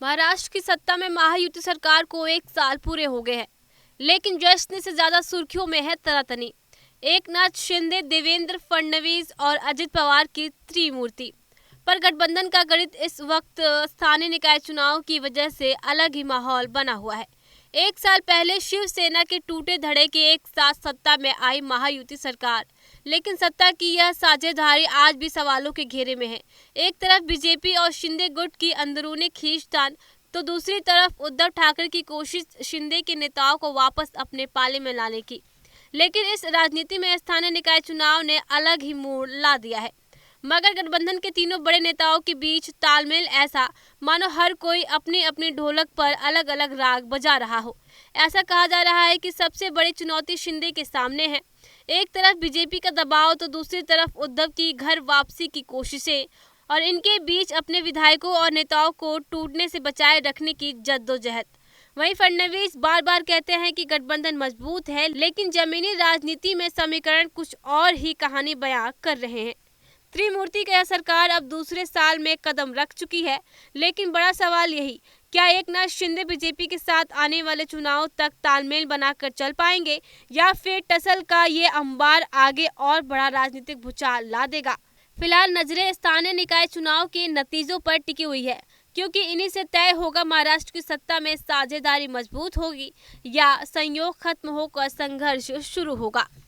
महाराष्ट्र की सत्ता में महायुति सरकार को 1 साल पूरे हो गए हैं, लेकिन जश्न से ज्यादा सुर्खियों में है तनातनी। एकनाथ शिंदे, देवेंद्र फडणवीस और अजित पवार की त्रिमूर्ति पर गठबंधन का गणित इस वक्त स्थानीय निकाय चुनाव की वजह से अलग ही माहौल बना हुआ है। 1 साल पहले शिवसेना के टूटे धड़े के एक साथ सत्ता में आई महायुति सरकार, लेकिन सत्ता की यह साझेदारी आज भी सवालों के घेरे में है। एक तरफ बीजेपी और शिंदे गुट की अंदरूनी खींचतान, तो दूसरी तरफ उद्धव ठाकरे की कोशिश शिंदे के नेताओं को वापस अपने पाले में लाने की। लेकिन इस राजनीति में स्थानीय निकाय चुनाव ने अलग ही मोड़ ला दिया है। मगर गठबंधन के तीनों बड़े नेताओं के बीच तालमेल ऐसा मानो हर कोई अपनी अपनी ढोलक पर अलग अलग राग बजा रहा हो। ऐसा कहा जा रहा है कि सबसे बड़ी चुनौती शिंदे के सामने है। एक तरफ बीजेपी का दबाव, तो दूसरी तरफ उद्धव की घर वापसी की कोशिशें और इनके बीच अपने विधायकों और नेताओं को टूटने से बचाए रखने की जद्दोजहद। वहीं फडणवीस बार बार कहते हैं कि गठबंधन मजबूत है, लेकिन जमीनी राजनीति में समीकरण कुछ और ही कहानी बयां कर रहे हैं। त्रिमूर्ति का यह सरकार अब दूसरे साल में कदम रख चुकी है, लेकिन बड़ा सवाल यही, क्या एकनाथ शिंदे बीजेपी के साथ आने वाले चुनाव तक तालमेल बनाकर चल पाएंगे, या फिर टसल का ये अंबार आगे और बड़ा राजनीतिक भूचाल ला देगा। फिलहाल नजरें स्थानीय निकाय चुनाव के नतीजों पर टिकी हुई है, क्योंकि इन्हीं से तय होगा महाराष्ट्र की सत्ता में साझेदारी मजबूत होगी या संयोग खत्म होकर संघर्ष शुरू होगा।